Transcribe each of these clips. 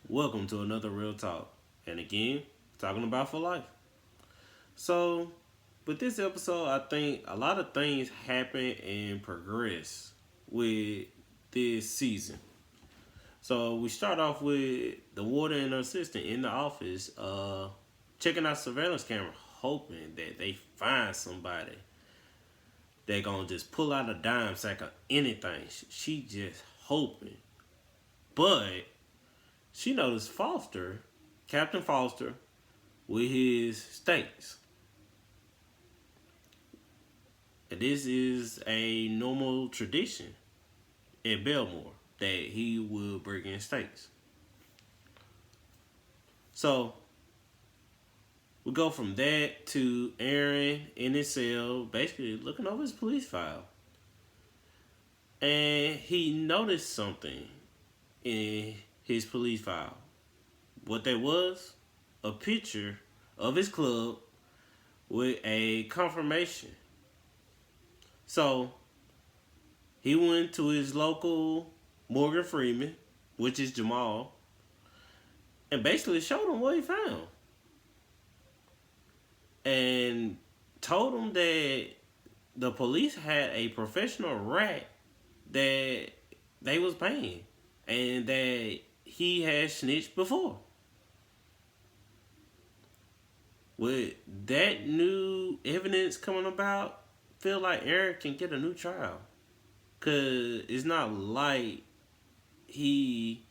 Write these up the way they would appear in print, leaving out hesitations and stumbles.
Welcome to another Real Talk. And again, talking about for life. So, with this episode, I think a lot of things happen and progress with this season. So, we start off with the warden and her assistant in the office, checking out surveillance camera, hoping that they find somebody that gonna just pull out a dime sack of anything. She just hoping. But she noticed Foster, Captain Foster, with his steaks. And this is a normal tradition at Belmore that he will bring in steaks. So we go from that to Aaron in his cell, basically looking over his police file. And he noticed something in his police file. What that was? A picture of his club with a confirmation. So he went to his local Morgan Freeman, which is Jamal, and basically showed him what he found. And told him that the police had a professional rat that they was paying and that he had snitched before. With that new evidence coming about, feel like Aaron can get a new trial. Cause it's not like he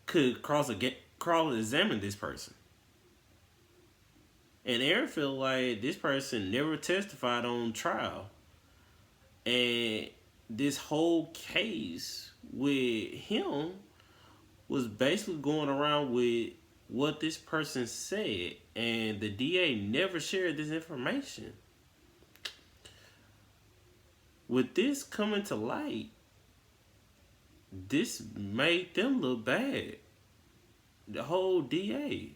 could cross examine this person. And Aaron feel like this person never testified on trial. And this whole case with him was basically going around with what this person said. And the DA never shared this information. With this coming to light, this made them look bad. The whole DA.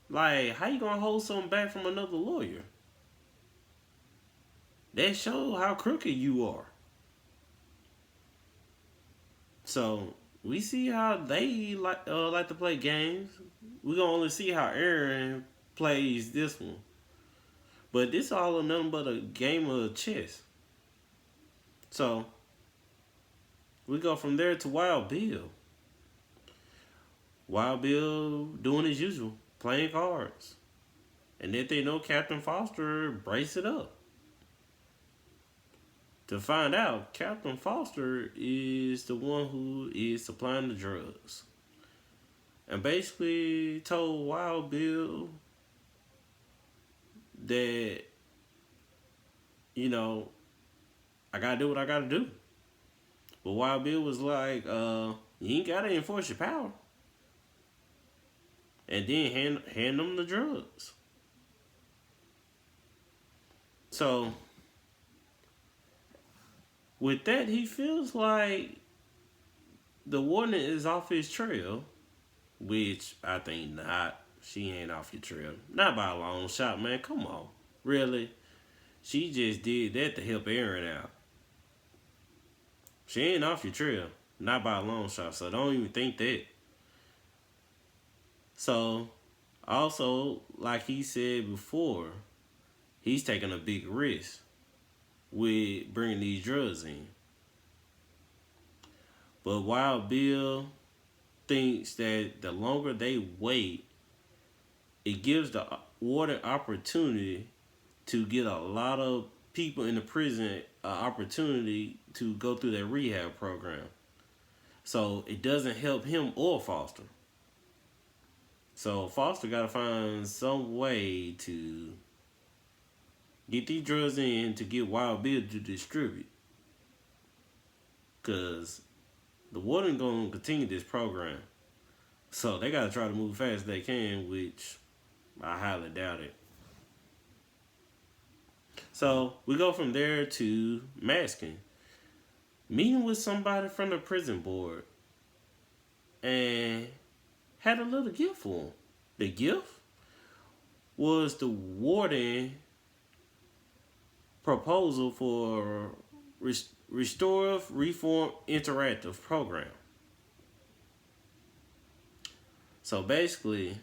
Like, how you gonna hold something back from another lawyer? That shows how crooked you are. So we see how they like to play games. We gonna only see how Aaron plays this one. But this all nothing but a game of chess. So we go from there to Wild Bill. Wild Bill doing his usual, playing cards. And if they know Captain Foster, brace it up. To find out, Captain Foster is the one who is supplying the drugs. And basically told Wild Bill that, I gotta do what I gotta do. But Wild Bill was like, you ain't gotta enforce your power. And then hand them the drugs. So with that, he feels like the warden is off his trail, which I think not. She ain't off your trail. Not by a long shot, man. Come on. Really? She just did that to help Aaron out. She ain't off your trail. Not by a long shot, so don't even think that. So, also, like he said before, he's taking a big risk with bringing these drugs in. But Wild Bill thinks that the longer they wait, it gives the warden opportunity to get a lot of people in the prison an opportunity to go through their rehab program. So it doesn't help him or Foster. So Foster got to find some way to get these drugs in to get Wild Bill to distribute. Because the warden going to continue this program. So they got to try to move fast as they can, which I highly doubt it. So we go from there to masking. Meeting with somebody from the prison board. And had a little gift for him. The gift was the warden proposal for Restorative Reform Interactive Program. So basically,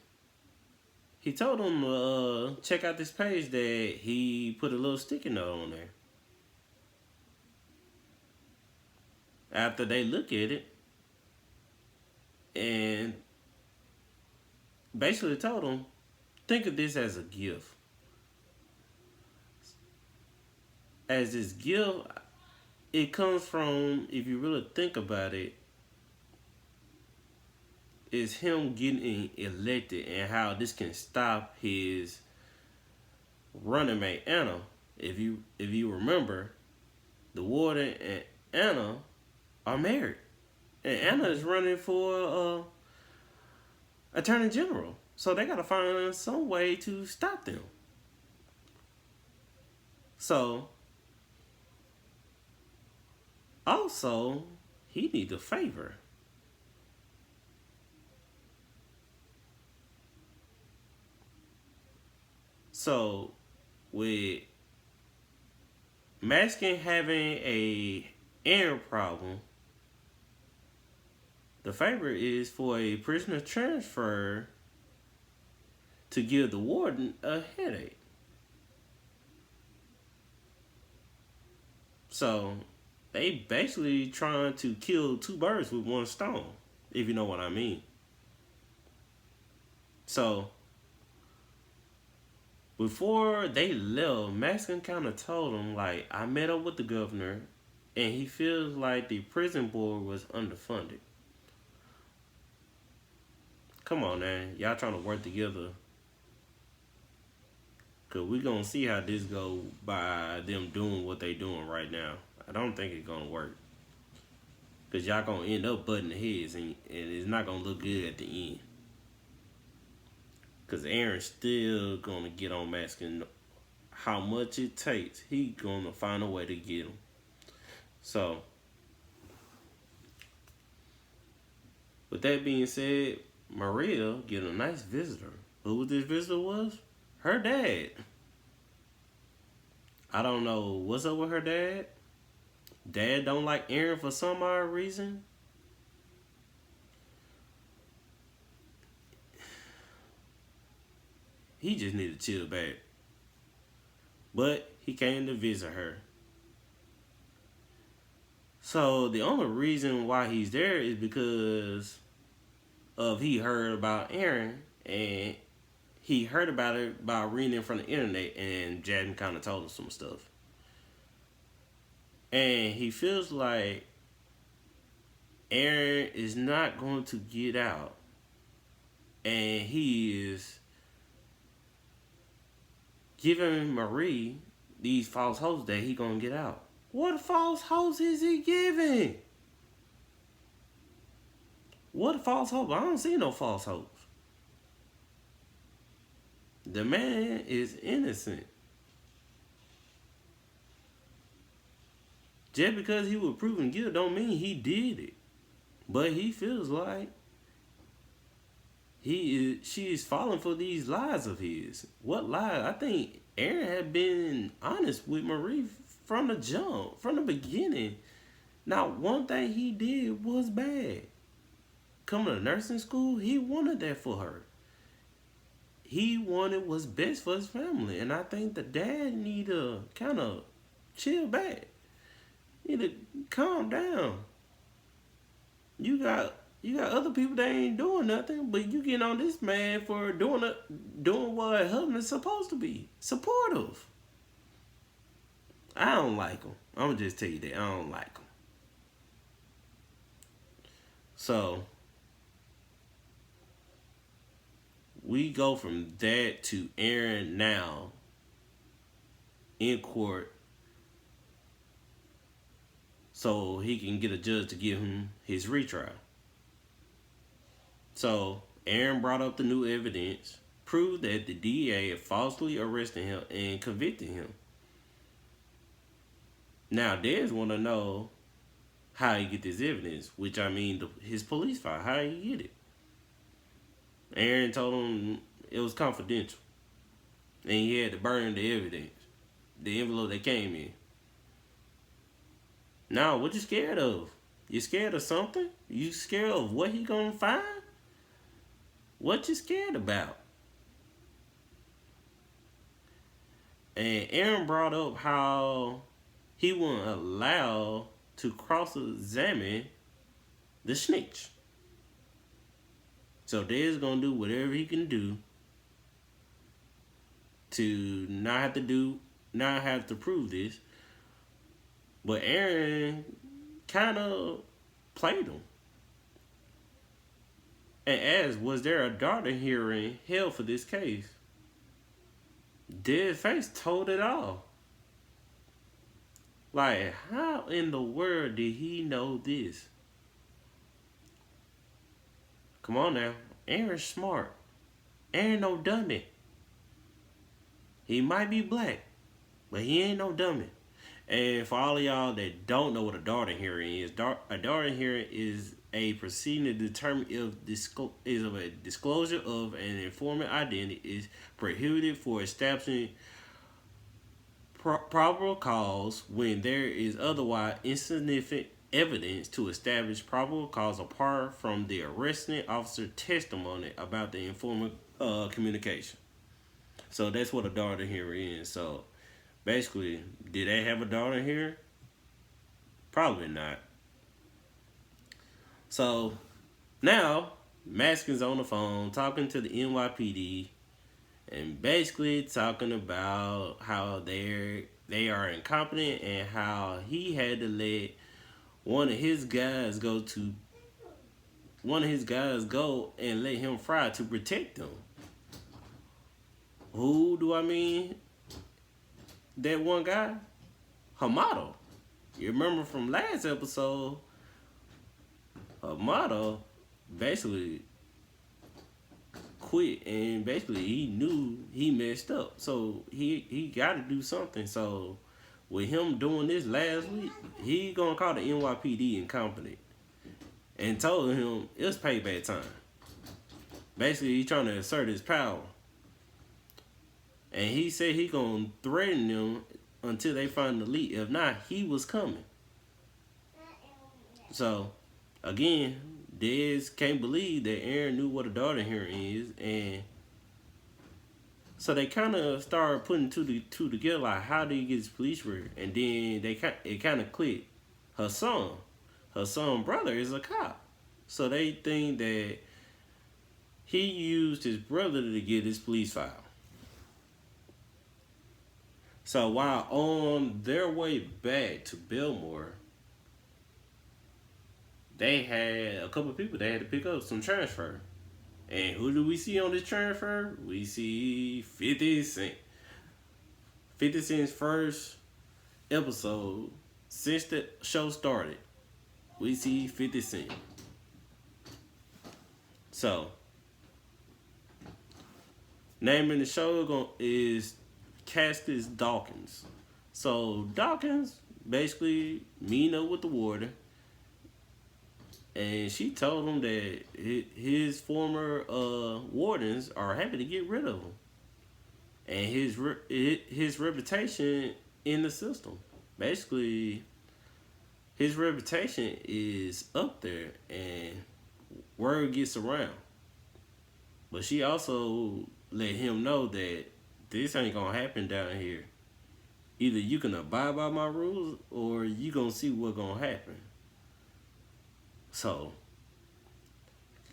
he told them to check out this page that he put a little sticky note on there. After they look at it, and basically told them, think of this as a gift. As this gift, it comes from, if you really think about it, is him getting elected and how this can stop his running mate Anna. If you remember, the warden and Anna are married, and Anna is running for attorney general. So they gotta find some way to stop them. So also he needs a favor. So with Maskin having a Aaron problem, the favor is for a prisoner transfer to give the warden a headache. So they basically trying to kill two birds with one stone, if you know what I mean. So before they left, Maskin kind of told them, like, I met up with the governor and he feels like the prison board was underfunded. Come on, man. Y'all trying to work together. Because we going to see how this go by them doing what they doing right now. I don't think it's going to work. Because y'all going to end up butting heads and it's not going to look good at the end. Because Aaron's still going to get on Maskin. How much it takes, he going to find a way to get him. So, with that being said, Maria get a nice visitor. Who this visitor was? Her dad. I don't know what's up with her dad. Dad don't like Aaron for some odd reason. He just need to chill back. But he came to visit her. So the only reason why he's there is because of he heard about Aaron, and he heard about it by reading it from the internet, and Jasmine kind of told him some stuff. And he feels like Aaron is not going to get out, and he is giving Marie these false hopes that he gonna get out. What false hopes is he giving? What false hope? I don't see no false hopes. The man is innocent. Just because he was proven guilty don't mean he did it. But he feels like she is falling for these lies of his. What lies? I think Aaron had been honest with Marie from the jump, from the beginning. Not one thing he did was bad. Coming to nursing school, he wanted that for her. He wanted what's best for his family. And I think the dad need to kind of chill back. Need to calm down. You got other people that ain't doing nothing, but you get on this man for doing what a husband is supposed to be. Supportive. I don't like him. I'm gonna just tell you that I don't like him. So we go from that to Aaron now in court, so he can get a judge to give him his retrial. So Aaron brought up the new evidence, proved that the DA had falsely arrested him and convicted him. Now Dez want to know how he get this evidence, which I mean his police file, how he get it. Aaron told him it was confidential, and he had to burn the evidence, the envelope that came in. Now, what you scared of? You scared of something? You scared of what he gonna find? What you scared about? And Aaron brought up how he wouldn't allow to cross-examine the snitch. So Dez gonna do whatever he can do to not have to prove this. But Aaron kind of played him and asked, was there a daughter hearing held for this case? Dead Face told it all. Like, how in the world did he know this? Come on now. Aaron's smart. Aaron no dummy. He might be black, but he ain't no dummy. And for all of y'all that don't know what a daughter hearing is, a daughter hearing is a proceeding to determine if a disclosure of an informant identity is prohibited for establishing probable cause when there is otherwise insignificant evidence to establish probable cause apart from the arresting officer's testimony about the informant communication. So that's what a daughter hearing is. So basically, did they have a daughter here? Probably not. So now Maskin's on the phone talking to the NYPD and basically talking about how they are incompetent and how he had to let one of his guys go and let him fry to protect him. Who do I mean? That one guy? Hamato. You remember from last episode, Hamato basically quit and basically he knew he messed up. So he got to do something. So with him doing this last week, he gonna call the NYPD incompetent and told him it's payback time. Basically, he trying to assert his power. And he said he gonna threaten them until they find the lead. If not, he was coming. So, again, Dez can't believe that Aaron knew what a daughter hearing is, and so they kind of started putting two together. Like, how did he get his police record? And then it kind of clicked. Her son brother is a cop, so they think that he used his brother to get his police file. So while on their way back to Biltmore, they had a couple of people they had to pick up some transfer. And who do we see on this transfer? We see 50 Cent. 50 Cent's first episode since the show started. We see 50 Cent. So, name in the show is cast is Dawkins. So Dawkins basically meeting up with the warden, and she told him that his former wardens are happy to get rid of him, and his reputation in the system. Basically, his reputation is up there, and word gets around. But she also let him know that this ain't gonna happen down here. Either you can abide by my rules or you gonna see what's gonna happen. So,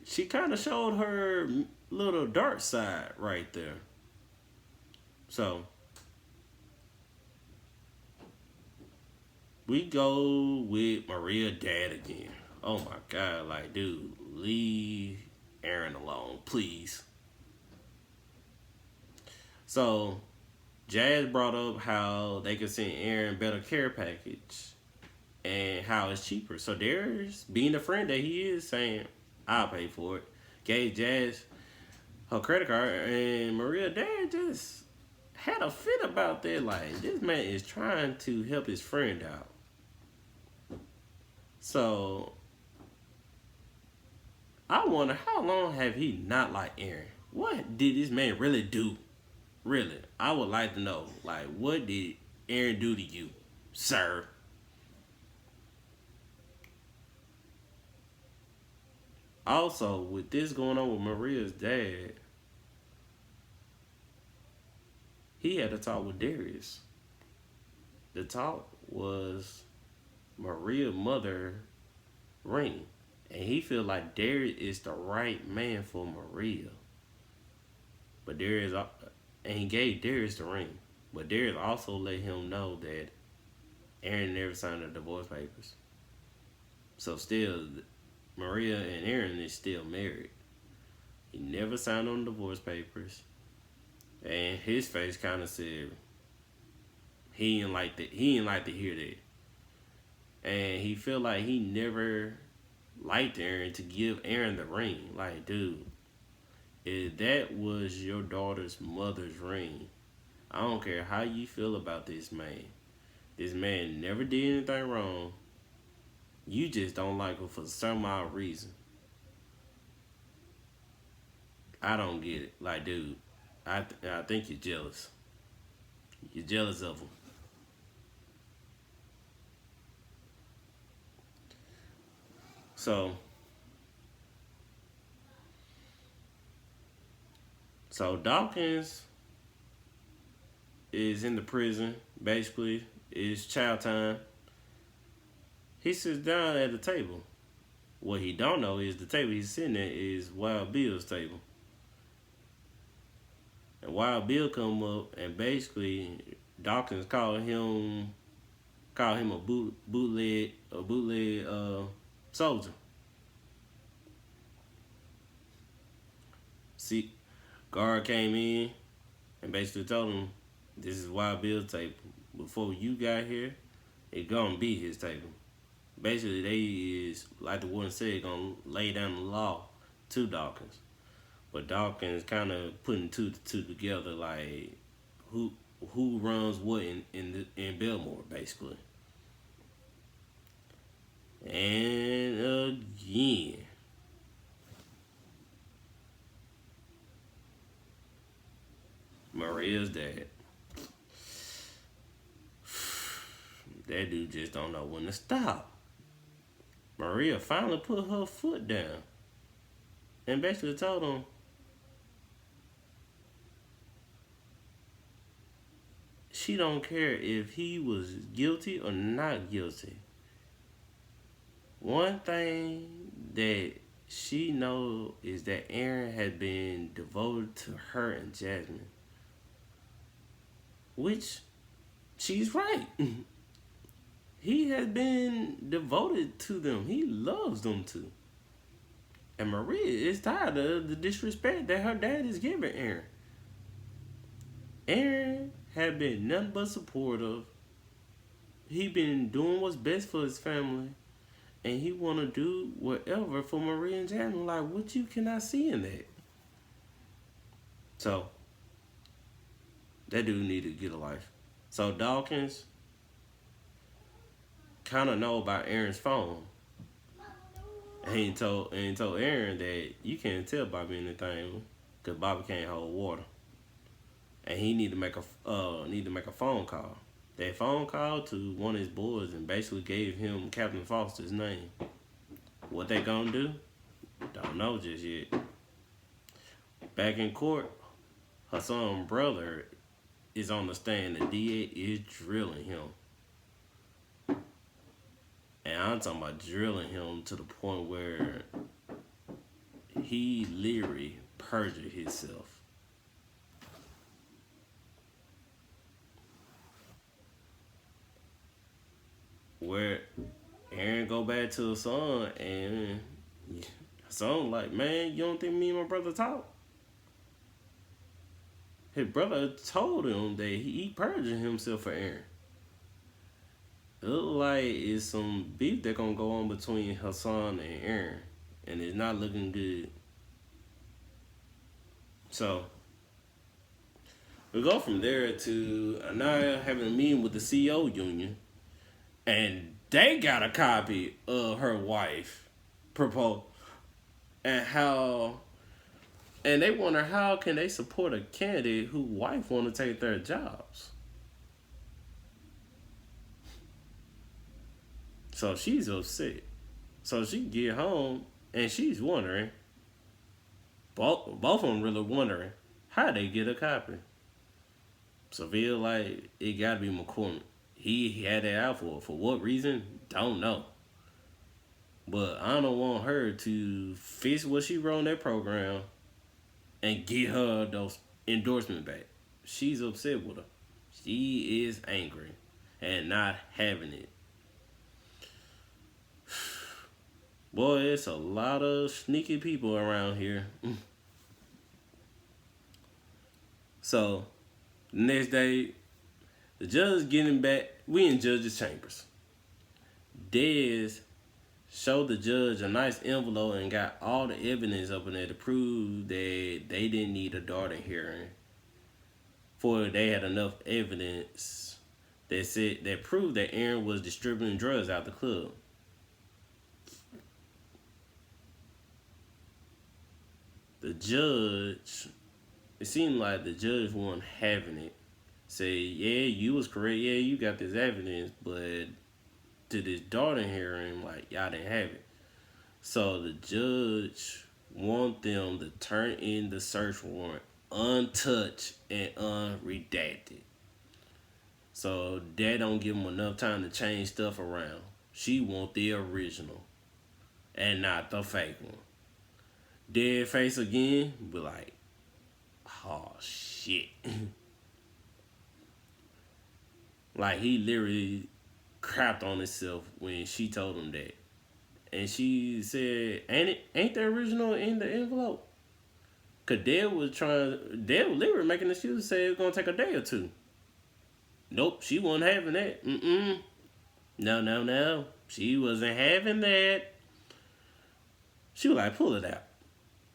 she kind of showed her little dark side right there. So, we go with Maria's dad again. Oh my God, like, dude, leave Aaron alone, please. So, Jazz brought up how they could send Aaron better care package and how it's cheaper. So Darius, being the friend that he is, saying, I'll pay for it. Gave Jazz her credit card, and Maria's dad just had a fit about that. Like, this man is trying to help his friend out. So, I wonder, how long have he not liked Aaron? What did this man really do? Really, I would like to know. Like, what did Aaron do to you, sir? Also, with this going on with Maria's dad, he had a talk with Darius. The talk was Maria's mother ring. And he feel like Darius is the right man for Maria. But Darius, and he gave Darius the ring. But Darius also let him know that Aaron never signed the divorce papers. So still, Maria and Aaron is still married. He never signed on the divorce papers. And his face kind of said he didn't like that. He didn't like to hear that. And he felt like he never liked Aaron to give Aaron the ring. Like, dude, if that was your daughter's mother's ring, I don't care how you feel about this man. This man never did anything wrong. You just don't like him for some odd reason. I don't get it. Like, dude, I think you're jealous. You're jealous of him. So Dawkins is in the prison. Basically, it's child time. He sits down at the table. What he don't know is the table he's sitting at is Wild Bill's table. And Wild Bill come up and basically Dawkins called him a bootleg soldier. See, guard came in and basically told him, this is Wild Bill's table. Before you got here, it gonna be his table. Basically, they is, like the warden said, gonna lay down the law to Dawkins. But Dawkins kind of putting two together, like who runs what in Belmore, basically. And again, Maria's dad. That dude just don't know when to stop. Maria finally put her foot down and basically told him, she don't care if he was guilty or not guilty. One thing that she knows is that Aaron had been devoted to her and Jasmine. Which, she's right. He has been devoted to them. He loves them too. And Maria is tired of the disrespect that her dad is giving Aaron. Aaron had been nothing but supportive. He been doing what's best for his family. And he want to do whatever for Maria and Jasmine. Like, what you cannot see in that? So, that dude need to get a life. So, Dawkins kind of know about Aaron's phone. And he told Aaron that you can't tell Bobby anything because Bobby can't hold water. And he need to make a phone call. That phone call to one of his boys and basically gave him Captain Foster's name. What they gonna do? Don't know just yet. Back in court, her son's brother is on the stand. The DA is drilling him. And I'm talking about drilling him to the point where he literally perjured himself. Where Aaron go back to his son and his son like, man, you don't think me and my brother talk? His brother told him that he perjured himself for Aaron. It look like it's some beef that gonna go on between Hassan and Aaron, and it's not looking good. So we go from there to Anaya having a meeting with the CEO union, and they got a copy of her wife proposal, and they wonder how can they support a candidate whose wife want to take their jobs. So she's upset. So she get home And she's wondering, both of them really wondering, how they get a copy. Seville, like, it gotta be McCormick. He had that out for what reason? Don't know. But I don't want her to fix what she wrote in that program and get her those endorsements back. She's upset with her. She is angry and not having it. Boy, it's a lot of sneaky people around here. So, the next day, the judge getting back. We in judge's chambers. Dez showed the judge a nice envelope and got all the evidence up in there to prove that they didn't need a daughter hearing. For they had enough evidence that proved that Aaron was distributing drugs out the club. The judge, it seemed like the judge wasn't having it. Say, yeah, you was correct. Yeah, you got this evidence, but to this daughter hearing, like, y'all didn't have it. So the judge want them to turn in the search warrant untouched and unredacted. So that don't give them enough time to change stuff around. She want the original and not the fake one. Dead face again, be like, oh shit. Like, he literally crapped on himself when she told him that. And she said, ain't the original in the envelope? Cause Dad was literally making the excuse to say it was gonna take a day or two. Nope, she wasn't having that. No. She wasn't having that. She was like, pull it out.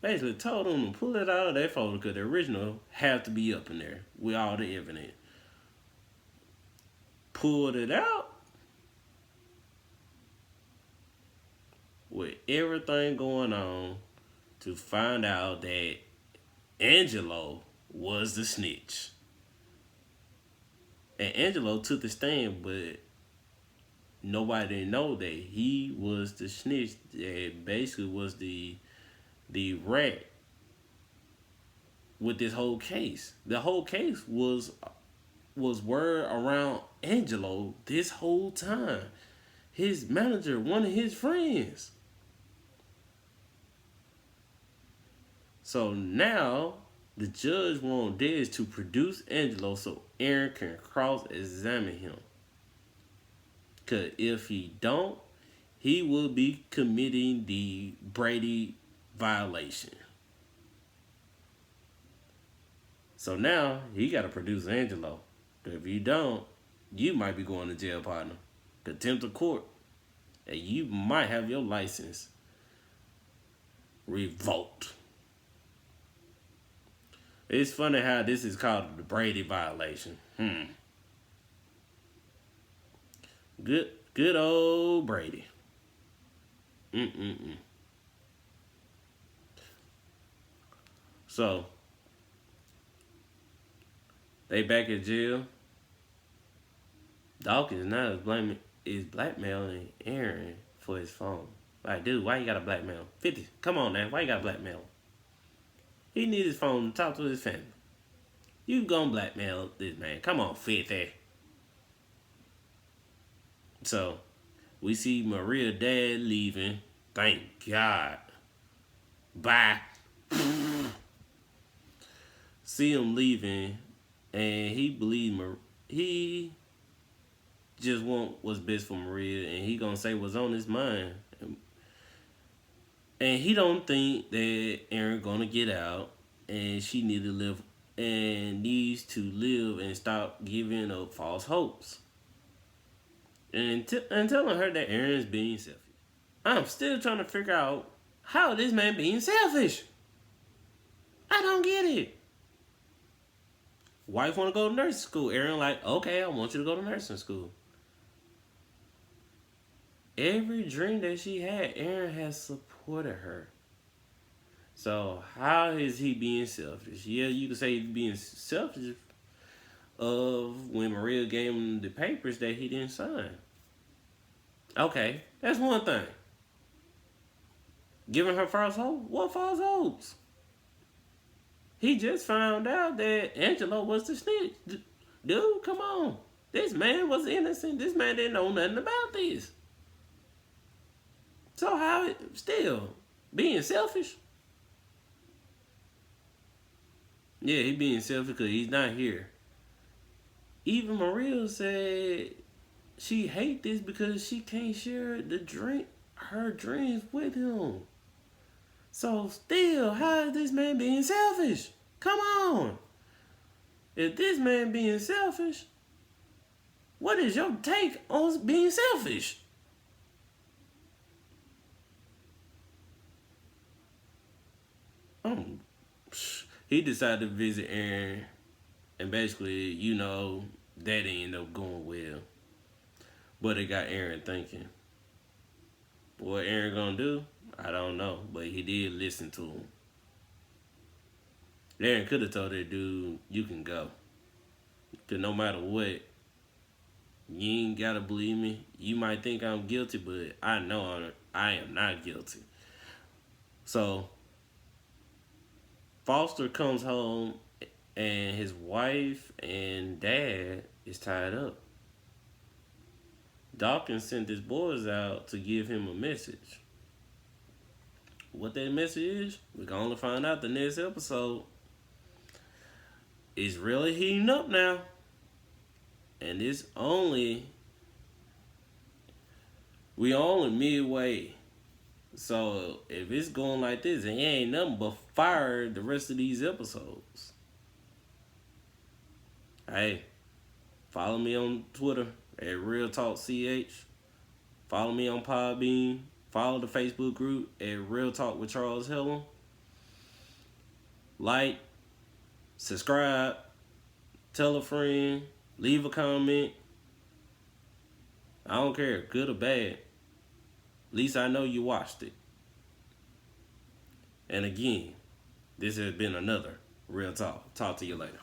Basically told him to pull it out of that folder because the original had to be up in there with all the evidence. Pulled it out with everything going on to find out that Angelo was the snitch. And Angelo took the stand, but nobody didn't know that he was the snitch that basically was the rat with this whole case. The whole case was word around Angelo this whole time. His manager, one of his friends. So now the judge wants Dez to produce Angelo so Aaron can cross-examine him. Because if he don't, he will be committing the Brady violation. So now he got to produce Angelo. If you don't, you might be going to jail, partner. Contempt of court. And you might have your license revoked. It's funny how this is called the Brady violation. Good old Brady. So, they back at jail. Dawkins now is blackmailing Aaron for his phone. Like, dude, why you got to blackmail? 50, come on now, why you got to blackmail? He needs his phone to talk to his family. You gonna blackmail this man. Come on, 50. So, we see Maria's dad leaving. Thank God. Bye. See him leaving, and he believes he just want what's best for Maria, and he gonna say what's on his mind. And he don't think that Aaron gonna get out, and she needs to live and stop giving up false hopes. And telling her that Aaron's being selfish. I'm still trying to figure out how this man being selfish. I don't get it. Wife want to go to nursing school. Aaron like, okay, I want you to go to nursing school. Every dream that she had, Aaron has supported her. So how is he being selfish? Yeah, you can say he's being selfish of when Maria gave him the papers that he didn't sign. Okay, that's one thing. Giving her false hope? What false hopes? He just found out that Angelo was the snitch. Dude, come on. This man was innocent. This man didn't know nothing about this. So how it still being selfish? Yeah, he being selfish because he's not here. Even Maria said she hate this because she can't share her dreams with him. So still, how is this man being selfish? Come on. If this man being selfish, what is your take on being selfish? He decided to visit Aaron, and basically, that ended up going well. But it got Aaron thinking. What Aaron gonna do? I don't know, but he did listen to him. Aaron could have told that dude, you can go. Because no matter what, you ain't gotta believe me. You might think I'm guilty, but I know I am not guilty. So, Foster comes home and his wife and dad is tied up. Dawkins sent his boys out to give him a message. What that message is, we're going to find out the next episode. It's really heating up now. And we only midway. So if it's going like this, it ain't nothing but fire the rest of these episodes. Hey, follow me on Twitter at Real Talk CH. Follow me on Podbean. Follow the Facebook group at Real Talk with Charles Helen. Like, subscribe, tell a friend, leave a comment. I don't care, good or bad. At least I know you watched it. And again, this has been another Real Talk. Talk to you later.